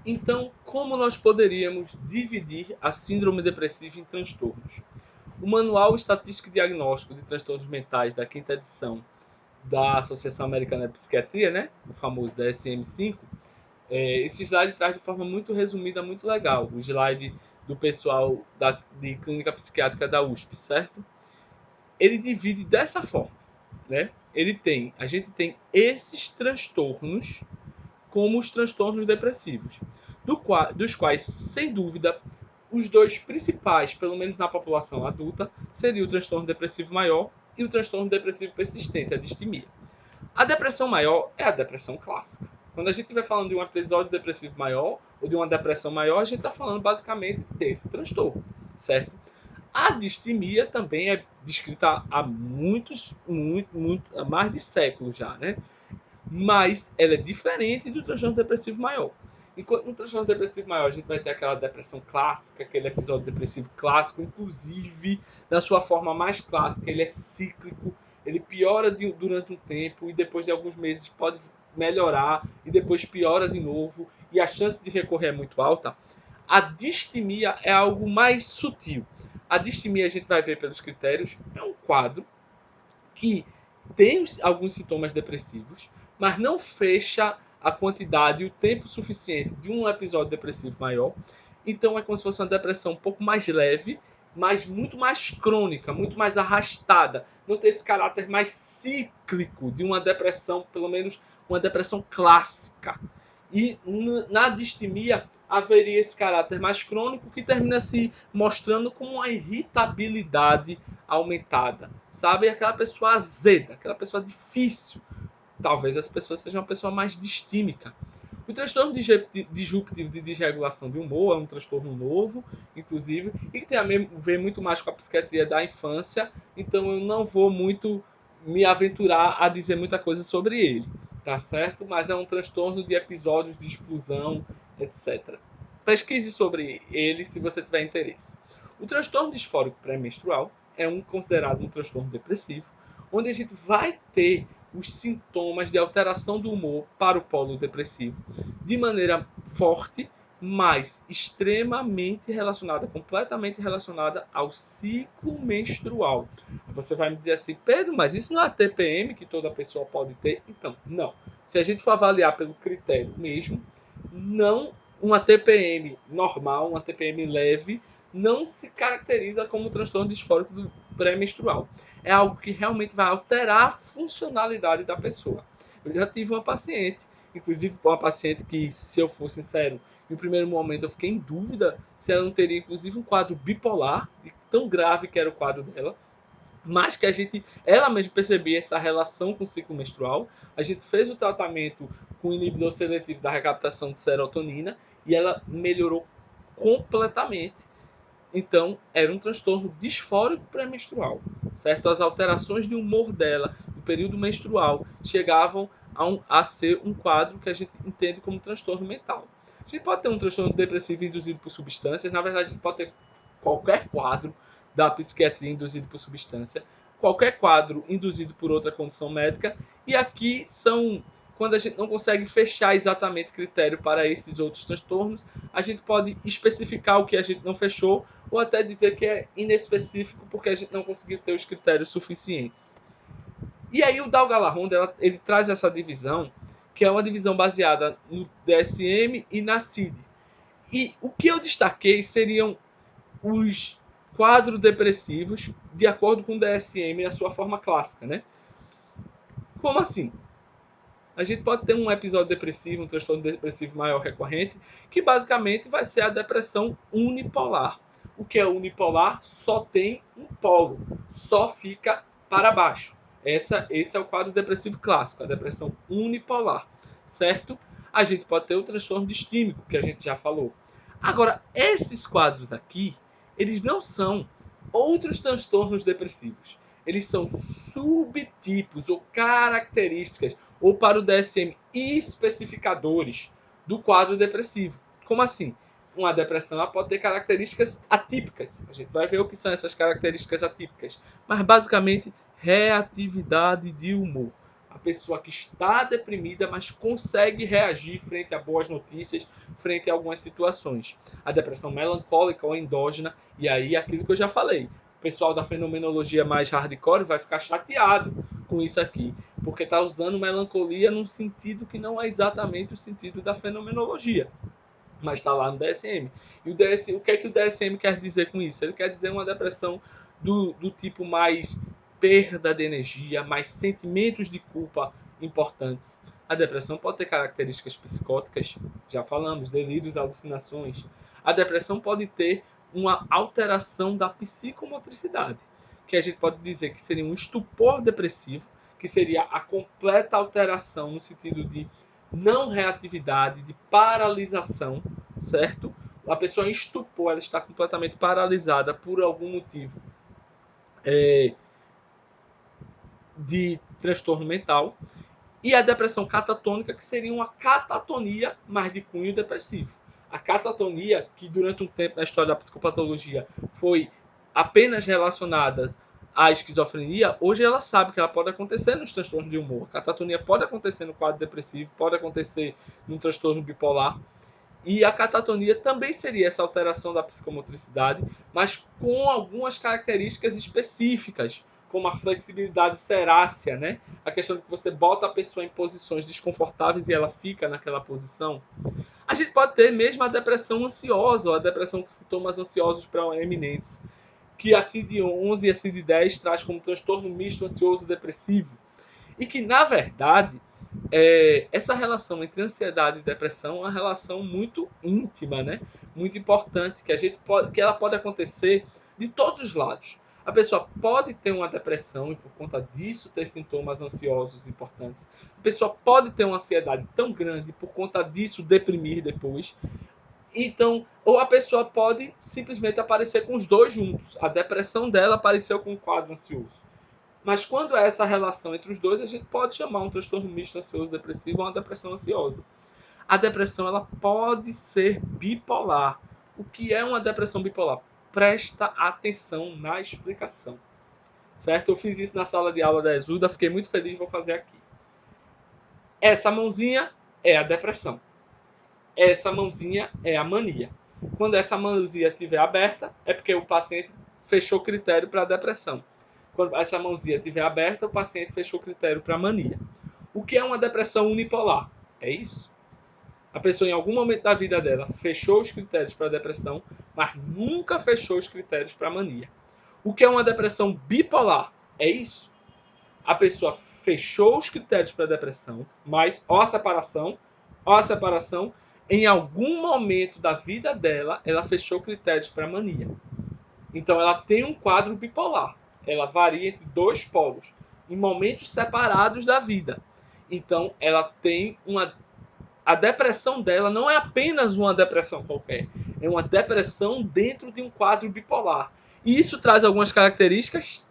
Então, como nós poderíamos dividir a síndrome depressiva em transtornos? O Manual Estatístico e Diagnóstico de Transtornos Mentais da quinta edição da Associação Americana de Psiquiatria, né, o famoso DSM-5, esse slide traz de forma muito resumida, muito legal, o slide do pessoal de clínica psiquiátrica da USP, certo? Ele divide dessa forma, né? A gente tem esses transtornos como os transtornos depressivos, dos quais, sem dúvida, os dois principais, pelo menos na população adulta, seriam o transtorno depressivo maior e o transtorno depressivo persistente, a distimia. A depressão maior é a depressão clássica. Quando a gente estiver falando de um episódio depressivo maior ou de uma depressão maior, a gente está falando basicamente desse transtorno, certo? A distimia também é descrita há há mais de séculos já, né? Mas ela é diferente do transtorno depressivo maior. Enquanto no transtorno depressivo maior a gente vai ter aquela depressão clássica, aquele episódio depressivo clássico, inclusive na sua forma mais clássica, ele é cíclico, ele piora durante um tempo e depois de alguns meses pode melhorar e depois piora de novo e a chance de recorrer é muito alta. A distimia é algo mais sutil. A distimia a gente vai ver pelos critérios, é um quadro que tem alguns sintomas depressivos, mas não fecha a quantidade e o tempo suficiente de um episódio depressivo maior. Então é como se fosse uma depressão um pouco mais leve, mas muito mais crônica, muito mais arrastada. Não tem esse caráter mais cíclico de uma depressão, pelo menos uma depressão clássica. E na distimia haveria esse caráter mais crônico que termina se mostrando como uma irritabilidade aumentada, sabe? Aquela pessoa azeda, aquela pessoa difícil. Talvez essa pessoa seja uma pessoa mais distímica. O transtorno disruptivo de desregulação de humor é um transtorno novo, inclusive, e que tem a ver muito mais com a psiquiatria da infância, então eu não vou muito me aventurar a dizer muita coisa sobre ele, tá certo? Mas é um transtorno de episódios de exclusão, etc. Pesquise sobre ele se você tiver interesse. O transtorno disfórico pré-menstrual é considerado um transtorno depressivo, onde a gente vai ter os sintomas de alteração do humor para o polo depressivo de maneira forte, mas extremamente relacionada, completamente relacionada ao ciclo menstrual. Você vai me dizer assim, Pedro, mas isso não é TPM que toda pessoa pode ter? Então, não. Se a gente for avaliar pelo critério mesmo, não uma TPM normal, uma TPM leve, não se caracteriza como transtorno disfórico do pré-menstrual. É algo que realmente vai alterar a funcionalidade da pessoa. Eu já tive uma paciente, inclusive uma paciente que, se eu for sincero, no primeiro momento eu fiquei em dúvida se ela não teria inclusive um quadro bipolar, de tão grave que era o quadro dela, mas que ela mesma percebia essa relação com o ciclo menstrual. A gente fez o tratamento com o inibidor seletivo da recaptação de serotonina e ela melhorou completamente. Então, era um transtorno disfórico pré-menstrual, certo? As alterações de humor dela, do período menstrual, chegavam a ser um quadro que a gente entende como transtorno mental. A gente pode ter um transtorno depressivo induzido por substâncias, na verdade, a gente pode ter qualquer quadro da psiquiatria induzido por substância, qualquer quadro induzido por outra condição médica, e aqui são quando a gente não consegue fechar exatamente critério para esses outros transtornos, a gente pode especificar o que a gente não fechou ou até dizer que é inespecífico porque a gente não conseguiu ter os critérios suficientes. E aí o Dalgalarron ele traz essa divisão, que é uma divisão baseada no DSM e na CID. E o que eu destaquei seriam os quadros depressivos de acordo com o DSM na sua forma clássica, né? Como assim? A gente pode ter um episódio depressivo, um transtorno depressivo maior recorrente, que basicamente vai ser a depressão unipolar. O que é unipolar? Só tem um polo, só fica para baixo. Esse é o quadro depressivo clássico, a depressão unipolar, certo? A gente pode ter o transtorno distímico, que a gente já falou. Agora, esses quadros aqui, eles não são outros transtornos depressivos. Eles são subtipos ou características ou para o DSM especificadores do quadro depressivo. Como assim? Uma depressão ela pode ter características atípicas. A gente vai ver o que são essas características atípicas. Mas basicamente, reatividade de humor. A pessoa que está deprimida, mas consegue reagir frente a boas notícias, frente a algumas situações. A depressão melancólica ou endógena, e aí aquilo que eu já falei. O pessoal da fenomenologia mais hardcore vai ficar chateado com isso aqui, porque está usando melancolia num sentido que não é exatamente o sentido da fenomenologia, mas está lá no DSM. E o que é que o DSM quer dizer com isso? Ele quer dizer uma depressão do tipo mais perda de energia, mais sentimentos de culpa importantes. A depressão pode ter características psicóticas, já falamos, delírios, alucinações. A depressão pode ter uma alteração da psicomotricidade, que a gente pode dizer que seria um estupor depressivo, que seria a completa alteração no sentido de não reatividade, de paralisação, certo? A pessoa em estupor, ela está completamente paralisada por algum motivo de transtorno mental. E a depressão catatônica, que seria uma catatonia, mas de cunho depressivo. A catatonia, que durante um tempo na história da psicopatologia foi apenas relacionada à esquizofrenia, hoje ela sabe que ela pode acontecer nos transtornos de humor. A catatonia pode acontecer no quadro depressivo, pode acontecer no transtorno bipolar. E a catatonia também seria essa alteração da psicomotricidade, mas com algumas características específicas, como a flexibilidade cerácea, né? A questão de que você bota a pessoa em posições desconfortáveis e ela fica naquela posição. A gente pode ter mesmo a depressão ansiosa, ou a depressão com sintomas ansiosos preeminentes, que a CID-11 e a CID-10 traz como transtorno misto ansioso depressivo. E que, na verdade, essa relação entre ansiedade e depressão é uma relação muito íntima, né? Muito importante, que ela pode acontecer de todos os lados. A pessoa pode ter uma depressão e, por conta disso, ter sintomas ansiosos importantes. A pessoa pode ter uma ansiedade tão grande e, por conta disso, deprimir depois. Então, ou a pessoa pode simplesmente aparecer com os dois juntos. A depressão dela apareceu com um quadro ansioso. Mas quando é essa relação entre os dois, a gente pode chamar um transtorno misto ansioso depressivo ou uma depressão ansiosa. A depressão ela pode ser bipolar. O que é uma depressão bipolar? Presta atenção na explicação. Certo? Eu fiz isso na sala de aula da Exuda, fiquei muito feliz, vou fazer aqui. Essa mãozinha é a depressão. Essa mãozinha é a mania. Quando essa mãozinha estiver aberta, é porque o paciente fechou critério para a depressão. Quando essa mãozinha estiver aberta, o paciente fechou critério para mania. O que é uma depressão unipolar? É isso. A pessoa, em algum momento da vida dela, fechou os critérios para depressão, mas nunca fechou os critérios para mania. O que é uma depressão bipolar? É isso. A pessoa fechou os critérios para depressão, mas ó a separação, em algum momento da vida dela, ela fechou critérios para mania. Então, ela tem um quadro bipolar. Ela varia entre dois polos, em momentos separados da vida. Então, ela tem a depressão dela não é apenas uma depressão qualquer. É uma depressão dentro de um quadro bipolar. E isso traz algumas características,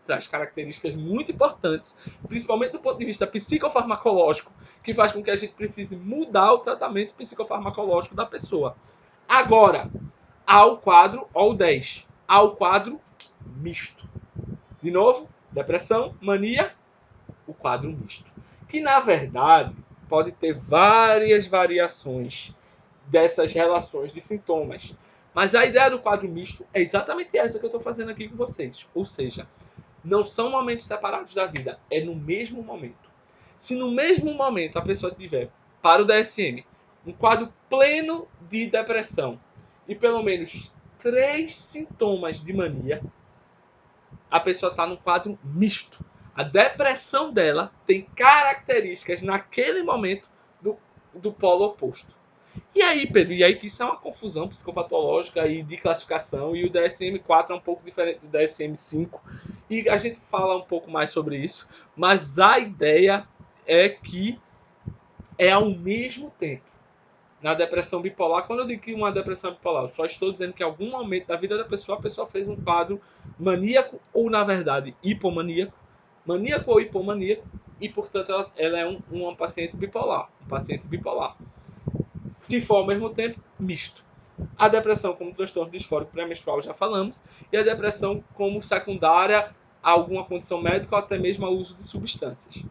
traz características muito importantes, principalmente do ponto de vista psicofarmacológico, que faz com que a gente precise mudar o tratamento psicofarmacológico da pessoa. Agora, ao quadro, ao 10, ao quadro misto. De novo, depressão, mania, o quadro misto. Que, na verdade, pode ter várias variações dessas relações de sintomas. Mas a ideia do quadro misto é exatamente essa que eu estou fazendo aqui com vocês. Ou seja, não são momentos separados da vida, é no mesmo momento. Se no mesmo momento a pessoa tiver, para o DSM, um quadro pleno de depressão e pelo menos 3 sintomas de mania, a pessoa está no quadro misto. A depressão dela tem características naquele momento do polo oposto. E aí, Pedro, e aí que isso é uma confusão psicopatológica e de classificação, e o DSM-4 é um pouco diferente do DSM-5, e a gente fala um pouco mais sobre isso, mas a ideia é que é ao mesmo tempo. Na depressão bipolar, quando eu digo que uma depressão bipolar, eu só estou dizendo que em algum momento da vida da pessoa, a pessoa fez um quadro maníaco ou, na verdade, hipomaníaco, maníaco ou hipomaníaco, e, portanto, ela é uma paciente bipolar, um paciente bipolar. Se for ao mesmo tempo, misto. A depressão como transtorno disfórico pré-menstrual já falamos, e a depressão como secundária a alguma condição médica ou até mesmo ao uso de substâncias.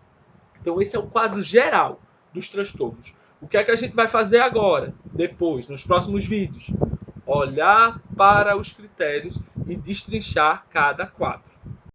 Então esse é o quadro geral dos transtornos. O que é que a gente vai fazer agora, depois, nos próximos vídeos? Olhar para os critérios e destrinchar cada quadro.